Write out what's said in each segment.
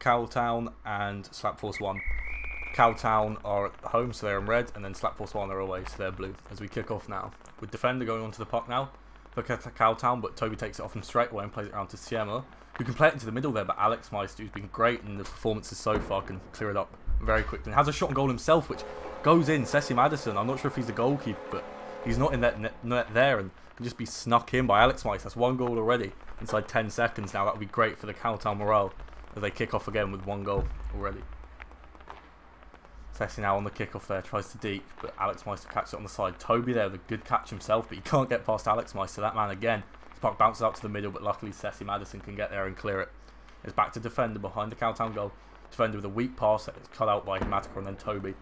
Cowtown and Slap Force 1. Cowtown are at home, so they're in red, and then Slap Force 1 are away, so they're blue. As we kick off now, with defender going onto the puck now for Cowtown, but Toby takes it off him straight away and plays it around to Siema, who can play it into the middle there, but Alex Meister, who's been great in the performances so far, can clear it up very quickly. And has a shot on goal himself, which goes in. Ceci Madison, I'm not sure if he's the goalkeeper, but he's not in that net there, and can just be snuck in by Alex Meister. That's one goal already inside 10 seconds now. That would be great for the Cowtown morale as they kick off again with one goal already. Ceci now on the kickoff there, tries to deep, but Alex Meister catches it on the side. Toby there with a good catch himself, but he can't get past Alex Meister. That man again. His puck bounces out to the middle, but luckily Ceci Madison can get there and clear it. It's back to defender behind the Cowtown goal. Defender with a weak pass that is cut out by Matica and then Toby.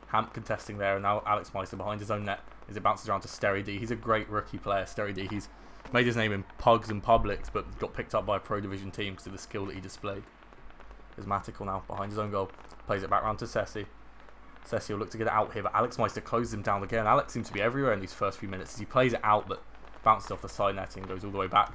Hamp contesting there, and now Alex Meister behind his own net as it bounces around to Sterry D. He's a great rookie player, Sterry D. He's made his name in Pugs and Publics, but got picked up by a Pro Division team because of the skill that he displayed. There's Matical now behind his own goal. Plays it back round to Ceci. Ceci will look to get it out here, but Alex Meister closes him down again. Alex seems to be everywhere in these first few minutes as he plays it out, but bounces off the side netting and goes all the way back.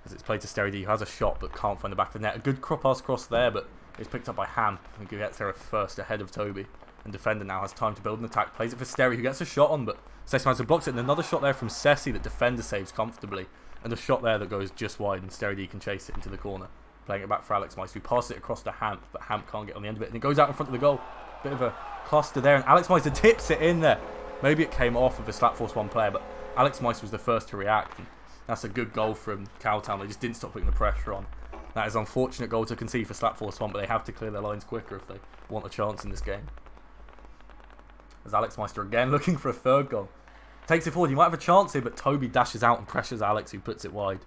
As it's played to Sterry D, who has a shot but can't find the back of the net. A good pass cross there, but it's picked up by Hamp, who gets there first ahead of Toby. And defender now has time to build an attack. Plays it for Sterry, who gets a shot on, but Ceci Meister blocks it. And another shot there from Ceci that defender saves comfortably. And a shot there that goes just wide, and Sterry D can chase it into the corner. Playing it back for Alex Meister, who passes it across to Hamp, but Hamp can't get on the end of it. And it goes out in front of the goal. Bit of a cluster there, and Alex Meister tips it in there. Maybe it came off of the Slap Force 1 player, but Alex Meister was the first to react. And that's a good goal from Cowtown. They just didn't stop putting the pressure on. That is an unfortunate goal to concede for Slap Force 1, but they have to clear their lines quicker if they want a chance in this game. As Alex Meister again looking for a third goal. Takes it forward, he might have a chance here, but Toby dashes out and pressures Alex, who puts it wide.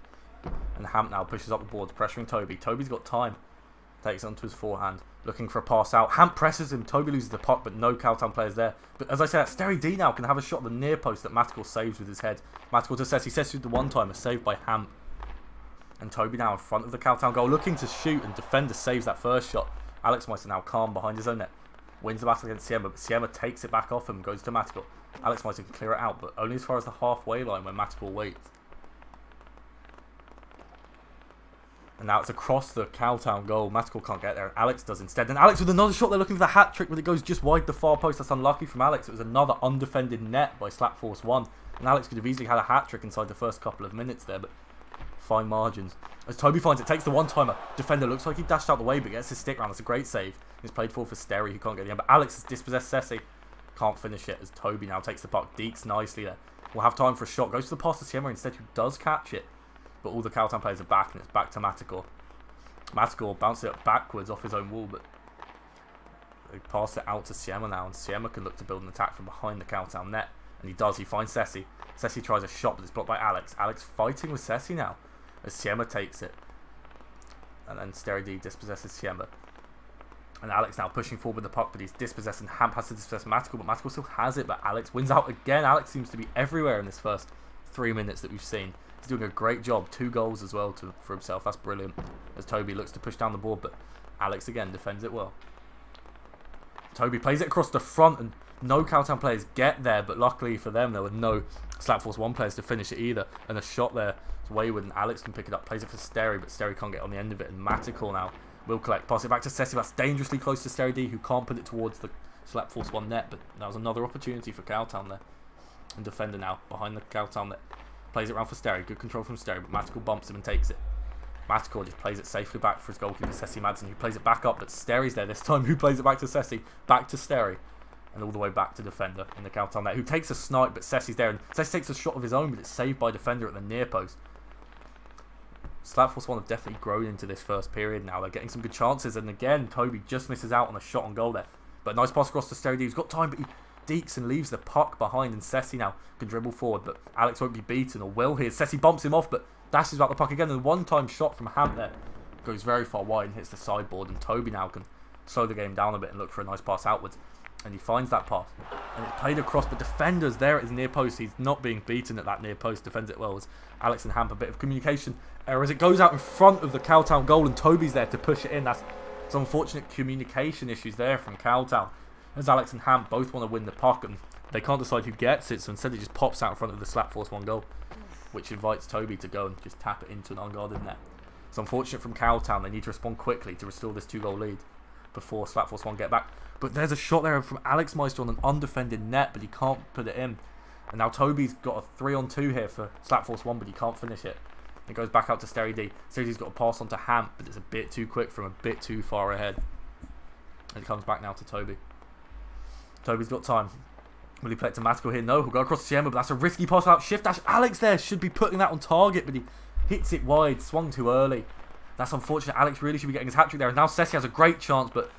And Hamp now pushes up the board, pressuring Toby. Toby's got time. Takes it onto his forehand, looking for a pass out. Hamp presses him, Toby loses the puck, but no Cowtown players there. But as I said, Sterry D now can have a shot at the near post that Matical saves with his head. Matical to Ceci, Ceci with the one-timer, saved by Hamp. And Toby now in front of the Cowtown goal, looking to shoot, and defender saves that first shot. Alex Meister now calm behind his own net. Wins the battle against Siema, but Siema takes it back off him and goes to Matical. Alex Meister can clear it out, but only as far as the halfway line where Matical waits. And now it's across the Cowtown goal. Matical can't get there, and Alex does instead. And Alex with another shot, they're looking for the hat-trick, but it goes just wide the far post. That's unlucky from Alex. It was another undefended net by Slap Force 1. And Alex could have easily had a hat-trick inside the first couple of minutes there, but fine margins. As Toby finds it, takes the one-timer. Defender looks like he dashed out the way, but gets his stick round. That's a great save. It's played forward for Sterry, who can't get the end. But Alex has dispossessed Ceci. Can't finish it as Toby now takes the puck. Deeks nicely there. We'll have time for a shot. Goes to the pass to Siema instead, who does catch it. But all the Cowtown players are back, and it's back to Matical. Matical bounces it backwards off his own wall, but they pass it out to Siema now, and Siema can look to build an attack from behind the Cowtown net. And he does. He finds Ceci. Ceci tries a shot, but it's blocked by Alex. Alex fighting with Ceci now as Siema takes it. And then Sterry D dispossesses Siema. And Alex now pushing forward with the puck, but he's dispossessed, and Hamp has to dispossess Matical, but Matical still has it, but Alex wins out again. Alex seems to be everywhere in this first 3 minutes that we've seen. He's doing a great job. 2 goals as well for himself. That's brilliant. As Toby looks to push down the board, but Alex again defends it well. Toby plays it across the front, and no Cowtown players get there, but luckily for them, there were no Slap Force 1 players to finish it either. And a shot there is wayward, and Alex can pick it up. Plays it for Sterry, but Sterry can't get on the end of it. And Matical now will collect. Pass it back to Ceci. That's dangerously close to Sterry D, who can't put it towards the Slap Force 1 net, but that was another opportunity for Cowtown there. And defender now behind the Cowtown net. Plays it around for Sterry. Good control from Sterry, but Matical bumps him and takes it. Matical just plays it safely back for his goalkeeper, Ceci Madsen, who plays it back up, but Sterry's there this time, who plays it back to Ceci, back to Sterry, and all the way back to defender in the Cowtown net, who takes a snipe, but Ceci's there, and Ceci takes a shot of his own, but it's saved by defender at the near post. Slap Force 1 have definitely grown into this first period now. They're getting some good chances, and again, Toby just misses out on a shot on goal there. But a nice pass across to Sterry D, who's got time, but he deeks and leaves the puck behind, and Ceci now can dribble forward, but Alex won't be beaten, or will he? Ceci bumps him off, but dashes out the puck again, and a one-time shot from Hamp there goes very far wide and hits the sideboard, and Toby now can slow the game down a bit and look for a nice pass outwards, and he finds that pass, and it's played across, but defender's there at his near post. He's not being beaten at that near post, defends it well, as Alex and Hamp a bit of communication error as it goes out in front of the Cowtown goal, and Toby's there to push it in. That's some unfortunate communication issues there from Cowtown, as Alex and Hamp both want to win the puck, and they can't decide who gets it, so instead it just pops out in front of the Slap Force 1 goal, which invites Toby to go and just tap it into an unguarded net. It's unfortunate from Cowtown. They need to respond quickly to restore this 2-goal lead before Slap Force 1 get back. But there's a shot there from Alex Meister on an undefended net, but he can't put it in. And now Toby's got a 3-on-2 here for Slap Force 1, but he can't finish it. It goes back out to Sterry D. Sterry D's got a pass on to Hamp, but it's a bit too quick from a bit too far ahead. And it comes back now to Toby. Toby's got time. Will he play it to Matical here? No, he'll go across to Siema, but that's a risky pass without shift dash. Alex there should be putting that on target, but he hits it wide, swung too early. That's unfortunate. Alex really should be getting his hat-trick there. And now Ceci has a great chance, but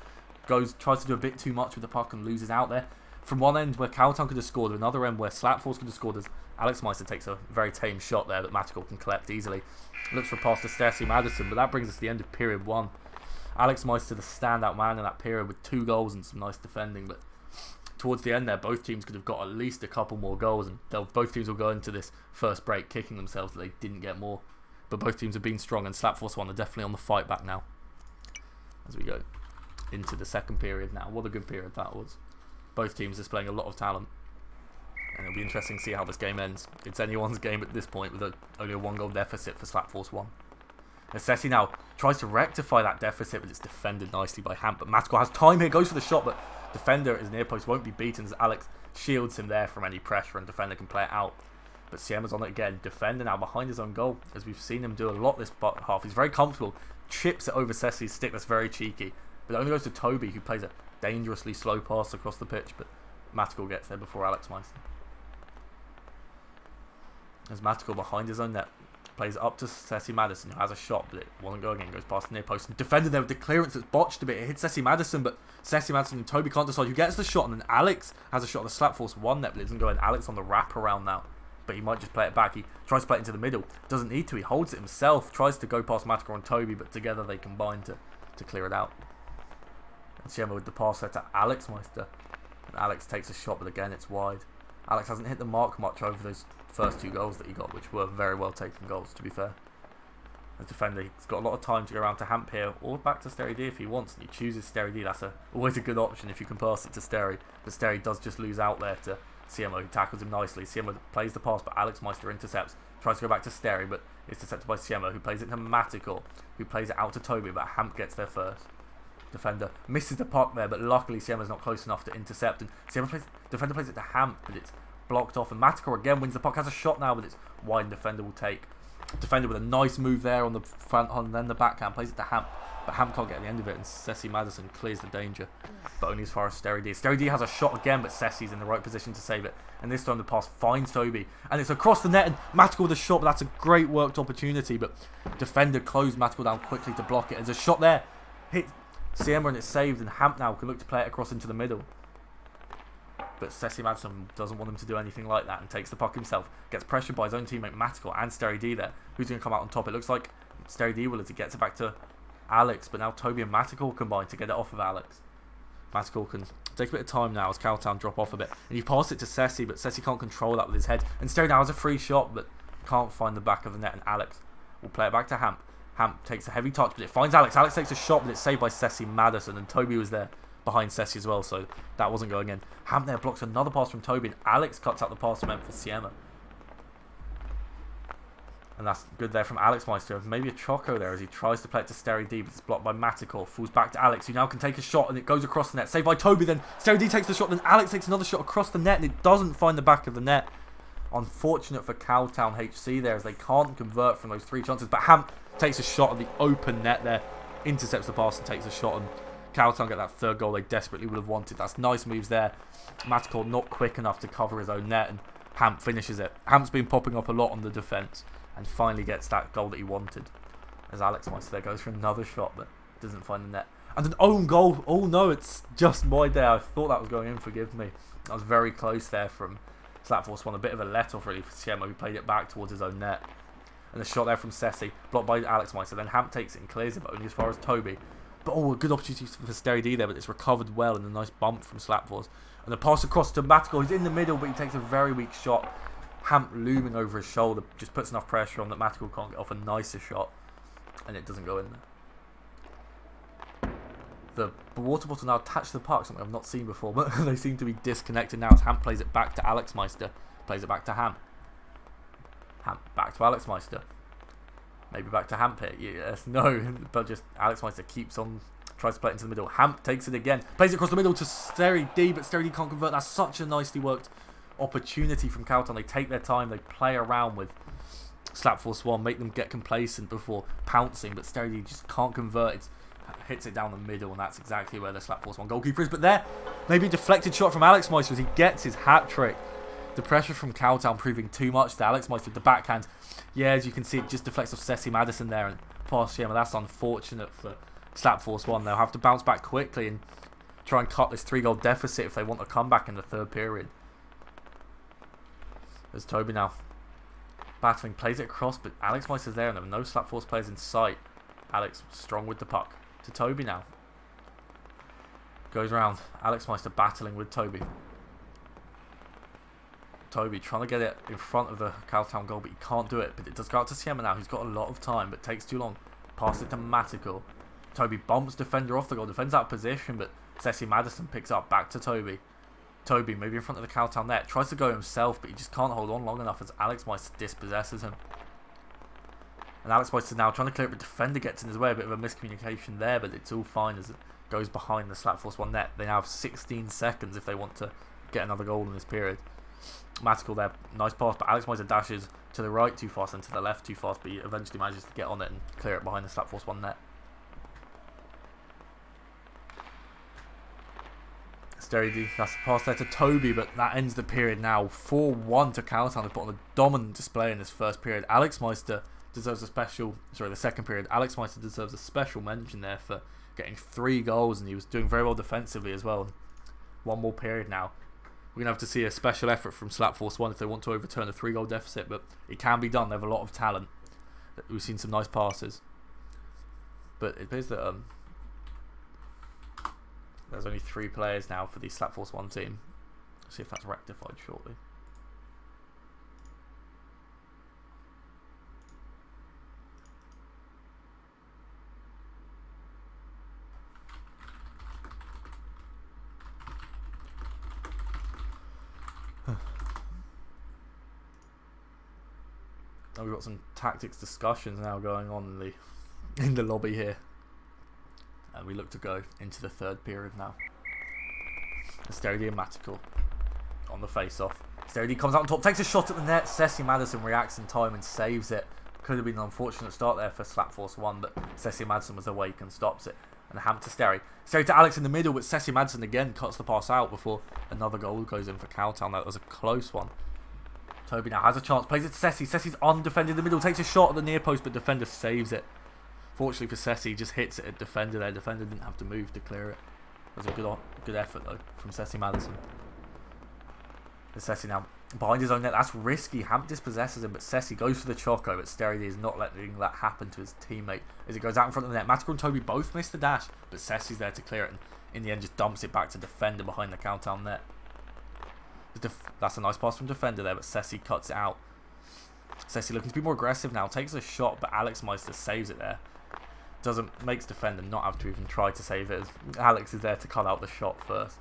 tries to do a bit too much with the puck and loses out there. From one end where Cowtown could have scored, to another end where Slapforce could have scored, as Alex Meister takes a very tame shot there that Matical can collect easily. Looks for a pass to Stacey Madison, but that brings us to the end of period 1. Alex Meister the standout man in that period with 2 goals and some nice defending, but towards the end there, both teams could have got at least a couple more goals, and both teams will go into this first break kicking themselves that they didn't get more. But both teams have been strong, and Slapforce 1 are definitely on the fight back now. As we go into the second period now. What a good period that was. Both teams displaying a lot of talent. And it'll be interesting to see how this game ends. It's anyone's game at this point with only a 1-goal deficit for Slapforce 1. Necessity now tries to rectify that deficit, but it's defended nicely by Hamp. But Matical has time here, goes for the shot, but defender at his near post won't be beaten as Alex shields him there from any pressure, and defender can play it out. But Siema's on it again. Defender now behind his own goal, as we've seen him do a lot this half. He's very comfortable. Chips it over Ceci's stick. That's very cheeky. But it only goes to Toby, who plays a dangerously slow pass across the pitch. But Matical gets there before Alex Meister. As Matical behind his own net plays up to Ceci Madison, who has a shot, but it won't go again. Goes past the near post. And defender there with the clearance that's botched a bit. It hits Ceci Madison, but Ceci Madison and Toby can't decide who gets the shot. And then Alex has a shot on the Slapforce 1 net, but it doesn't go in. Alex on the wrap around now. But he might just play it back. He tries to play it into the middle. Doesn't need to. He holds it himself. Tries to go past Matical and Toby, but together they combine to clear it out. And Siema with the pass there to Alex Meister. And Alex takes a shot, but again it's wide. Alex hasn't hit the mark much over those first 2 goals that he got, which were very well taken goals, to be fair. As defender, he's got a lot of time to go around to Hamp here, or back to Sterry D if he wants, and he chooses Sterry D. That's always a good option if you can pass it to Sterry. But Sterry does just lose out there to Siema, who tackles him nicely. Siema plays the pass, but Alex Meister intercepts. Tries to go back to Sterry, but it's intercepted by Siema, who plays it to Matical, who plays it out to Toby, but Hamp gets there first. Defender misses the puck there, but luckily Siema's not close enough to intercept, and defender plays it to Hamp, but it's blocked off, and Matical again wins the puck, has a shot now, but it's wide, and defender will take. Defender with a nice move there on the front and then the backhand, plays it to Hamp, but Hamp can't get the end of it, and Ceci Madison clears the danger, but only as far as Sterry D. Sterry D has a shot again, but Ceci's in the right position to save it, and this time the pass finds Toby, and it's across the net, and Matical with a shot, but that's a great worked opportunity, but defender closed Matical down quickly to block it. There's a shot there, hit Siema, and it's saved, and Hamp now can look to play it across into the middle. But Ceci Madison doesn't want him to do anything like that and takes the puck himself. Gets pressured by his own teammate Matical and Sterry D there. Who's going to come out on top? It looks like Sterry D will as he gets it back to Alex. But now Toby and Matical combine to get it off of Alex. Matical can take a bit of time now as Cowtown drop off a bit. And he passed it to Ceci, but Ceci can't control that with his head. And Sterry now has a free shot, but can't find the back of the net. And Alex will play it back to Hamp. Hamp takes a heavy touch, but it finds Alex. Alex takes a shot, but it's saved by Ceci Madison. And Toby was there behind Ceci as well, so that wasn't going in. Hamp there blocks another pass from Toby, and Alex cuts out the pass meant for Siema. And that's good there from Alex Meister. Maybe a choco there as he tries to play it to Sterry D, but it's blocked by Matical. Falls back to Alex, who now can take a shot, and it goes across the net. Saved by Toby, then Sterry D takes the shot, then Alex takes another shot across the net, and it doesn't find the back of the net. Unfortunate for Cowtown HC there, as they can't convert from those 3 chances. But Hamp takes a shot at the open net there, intercepts the pass and takes a shot, and Cowtown get that 3rd goal they desperately would have wanted. That's nice moves there. Matical not quick enough to cover his own net, and Hamp finishes it. Hamp's been popping up a lot on the defence and finally gets that goal that he wanted. As Alex Meister there goes for another shot but doesn't find the net. And an own goal. Oh no, it's just wide there. I thought that was going in, forgive me. I was very close there from Slapforce 1. A bit of a let-off really for Siema, who played it back towards his own net. And the shot there from Ceci, blocked by Alex Meister. Then Hamp takes it and clears it, but only as far as Toby. But a good opportunity for Sterry D there, but it's recovered well, and a nice bump from Slapforce. And the pass across to Matical, he's in the middle, but he takes a very weak shot. Hamp looming over his shoulder, just puts enough pressure on that Matical can't get off a nicer shot, and it doesn't go in there. The water bottle now attached to the puck, something I've not seen before, but they seem to be disconnected now as Hamp plays it back to Alex Meister. Plays it back to Hamp. Hamp back to Alex Meister. Maybe back to Hamp here. Yes, no. But just Alex Meister keeps on, tries to play it into the middle. Hamp takes it again. Plays it across the middle to Steri D, but Steri D can't convert. That's such a nicely worked opportunity from Cowtown. They take their time. They play around with Slapforce 1, make them get complacent before pouncing, but Steri D just can't convert. It hits it down the middle, and that's exactly where the Slapforce 1 goalkeeper is. But there, maybe a deflected shot from Alex Meister as he gets his hat-trick. The pressure from Cowtown proving too much to Alex Meister with the backhand. Yeah, as you can see, it just deflects off Ceci Madison there and past Shema. That's unfortunate for Slapforce 1. They'll have to bounce back quickly and try and cut this 3-goal deficit if they want a comeback in the third period. There's Toby now. Battling, plays it across, but Alex Meister's there and there are no Slapforce players in sight. Alex strong with the puck. To Toby now. Goes around. Alex Meister battling with Toby. Toby trying to get it in front of the Cowtown goal, but he can't do it. But it does go out to Siema now, who's got a lot of time, but takes too long. Pass it to Matical. Toby bumps defender off the goal, defends out of position, but Ceci Madison picks up back to Toby. Toby maybe in front of the Cowtown net, tries to go himself, but he just can't hold on long enough as Alex Meister dispossesses him. And Alex Meister now trying to clear it, but defender gets in his way. A bit of a miscommunication there, but it's all fine as it goes behind the Slapforce 1 net. They now have 16 seconds if they want to get another goal in this period. Matical there, nice pass, but Alex Meister dashes to the right too fast and to the left too fast, but he eventually manages to get on it and clear it behind the Slapforce 1 net. Steri D, that's the pass there to Toby, but that ends the period now. 4-1 to Cowtown. They put on a dominant display in this first period. Alex Meister deserves a special, the second period. Alex Meister deserves a special mention there for getting 3 goals, and he was doing very well defensively as well. One more period now. We're going to have to see a special effort from Slapforce 1 if they want to overturn a 3-goal deficit, but it can be done. They have a lot of talent. We've seen some nice passes. But it appears that there's only 3 players now for the Slapforce 1 team. Let's see if that's rectified shortly. We've got some tactics discussions now going on in the lobby here, and we look to go into the third period now. Steri D and Matical on the face-off. Steri D comes out on top, takes a shot at the net. Ceci Madison reacts in time and saves it. Could have been an unfortunate start there for Slapforce 1, but Ceci Madison was awake and stops it. And a Hamp to Steri. Steri to Alex in the middle, but Ceci Madison again cuts the pass out before another goal goes in for Cowtown. That was a close one. Toby now has a chance, plays it to Ceci. Ceci's undefended in the middle, takes a shot at the near post, but defender saves it. Fortunately for Ceci, just hits it at defender there. Defender didn't have to move to clear it. That was a good effort though from Ceci Madison. Ceci now behind his own net. That's risky. Hamp dispossesses him, but Ceci goes for the choco, but Steri D is not letting that happen to his teammate as it goes out in front of the net. Matical and Toby both miss the dash, but Ceci's there to clear it, and in the end just dumps it back to defender behind the Cowtown net. That's a nice pass from defender there, but Ceci cuts it out. Ceci looking to be more aggressive now, takes a shot, but Alex Meister saves it there. Makes defender not have to even try to save it, as Alex is there to cut out the shot first.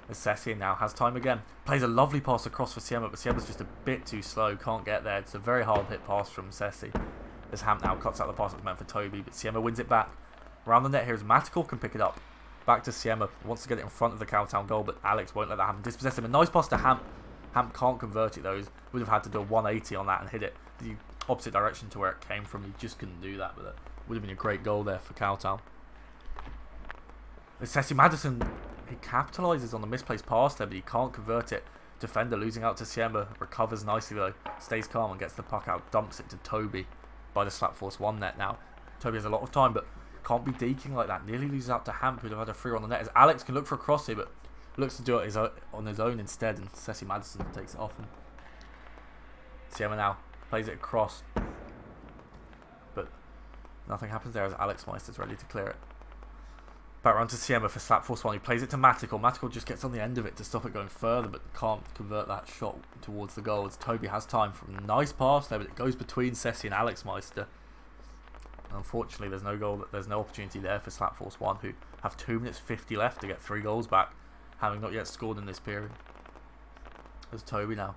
As Ceci now has time again, plays a lovely pass across for Siema, but Siema's just a bit too slow, can't get there. It's a very hard hit pass from Ceci. As Hamp now cuts out the pass that was meant for Toby, but Siema wins it back. Around the net here is Matical can pick it up. Back to Siema, wants to get it in front of the Cowtown goal, but Alex won't let that happen. Dispossess him. A nice pass to Hamp. Hamp can't convert it though. He would have had to do a 180 on that and hit it the opposite direction to where it came from. He just couldn't do that, but it would have been a great goal there for Cowtown. Ceci Madison, he capitalises on the misplaced pass there, but he can't convert it. Defender losing out to Siema, recovers nicely though, stays calm and gets the puck out, dumps it to Toby by the Slapforce 1 net now. Toby has a lot of time, but can't be deking like that. Nearly loses out to Hamp, who'd have had a free on the net. As Alex can look for a cross here, but looks to do it on his own instead, and Ceci Madison takes it off him. Siema now plays it across, but nothing happens there as Alex Meister's ready to clear it. Back round to Siema for Slapforce 1. He plays it to Matical. Matical just gets on the end of it to stop it going further, but can't convert that shot towards the goal as Toby has time for a nice pass there, but it goes between Ceci and Alex Meister. Unfortunately, there's no goal. There's no opportunity there for Slapforce 1, who have 2 minutes 50 left to get 3 goals back, having not yet scored in this period. There's Toby now.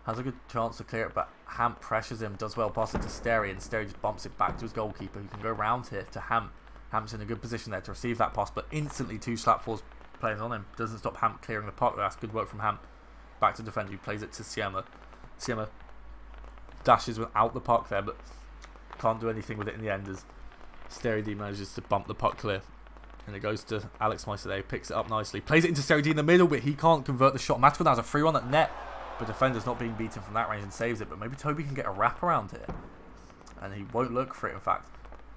Has a good chance to clear it, but Hamp pressures him, does well, passes to Sterry, and Sterry just bumps it back to his goalkeeper, who can go round here to Hamp. Hamp's in a good position there to receive that pass, but instantly two Slap Force players on him. Doesn't stop Hamp clearing the puck. That's good work from Hamp. Back to defender, who plays it to Siema. Siema dashes without the puck there, but can't do anything with it in the end as Sterry D manages to bump the puck clear. And it goes to Alex Meister there, he picks it up nicely. Plays it into Sterry D in the middle, but he can't convert the shot. Matical now has a free run at net, but defender's not being beaten from that range and saves it. But maybe Toby can get a wrap around here. And he won't look for it, in fact.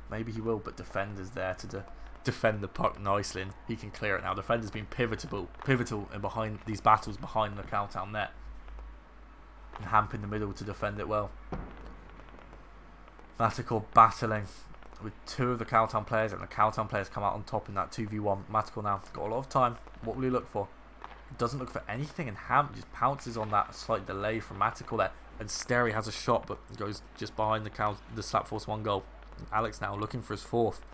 Maybe he will, but defender's there to defend the puck nicely, and he can clear it now. Defender's been pivotal in behind these battles behind the Cowtown net. And Hamp in the middle to defend it well. Matical battling with two of the Cowtown players, and the Cowtown players come out on top in that 2v1. Matical now got a lot of time. What will he look for? He doesn't look for anything, and Hamp just pounces on that slight delay from Matical there. And Sterry has a shot, but goes just behind the Slap Force 1 goal. And Alex now looking for his fourth.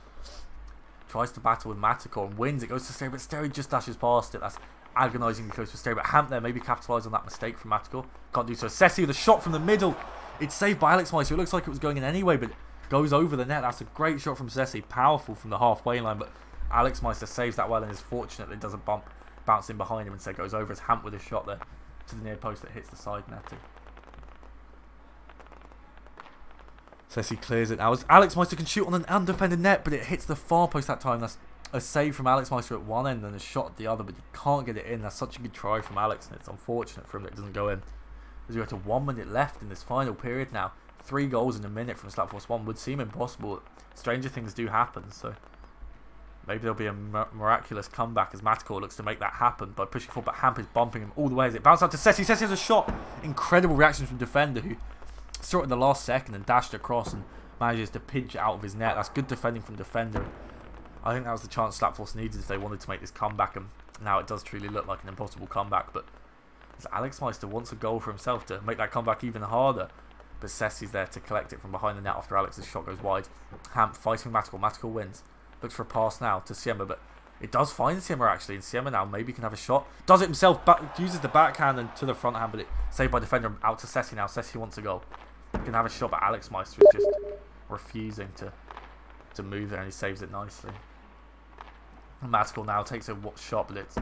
Tries to battle with Matical and wins. It goes to Sterry, but Sterry just dashes past it. That's agonisingly close for Sterry. But Hamp there maybe capitalised on that mistake from Matical. Can't do so. Sessi with a shot from the middle. It's saved by Alex Meister. It looks like it was going in anyway, but goes over the net. That's a great shot from Sessi. Powerful from the halfway line, but Alex Meister saves that well and is fortunate that it doesn't bounce in behind him, and instead goes over as Hamp with a shot there to the near post that hits the side netting. Sessi clears it now as Alex Meister can shoot on an undefended net, but it hits the far post that time. That's a save from Alex Meister at one end and a shot at the other, but he can't get it in. That's such a good try from Alex, and it's unfortunate for him that it doesn't go in. As we go to 1 minute left in this final period now. 3 goals in a minute from Slap Force 1 would seem impossible. Stranger things do happen, so maybe there'll be a miraculous comeback as Matical looks to make that happen by pushing forward, but Hamp is bumping him all the way as it bounces out to Sessi. Sessi has a shot. Incredible reactions from defender, who saw it in the last second and dashed across and manages to pinch it out of his net. That's good defending from defender. I think that was the chance Slap Force needed if they wanted to make this comeback, and now it does truly look like an impossible comeback. But as Alex Meister wants a goal for himself to make that comeback even harder, but Sessi's there to collect it from behind the net after Alex's shot goes wide. Hamp fighting Matical. Matical wins. Looks for a pass now to Siema, but it does find Siema actually, and Siema now maybe can have a shot. Does it himself, uses the backhand and to the front hand, but it saved by defender. Out to Sessi now. Sessi wants a goal. He can have a shot, but Alex Meister is just refusing to move there, and he saves it nicely. And Matical now takes a shot, but it's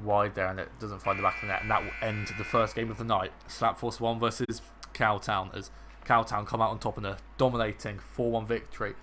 wide there, and it doesn't find the back of the net, and that will end the first game of the night. Slap Force 1 versus Cowtown, as Cowtown come out on top in a dominating 4-1 victory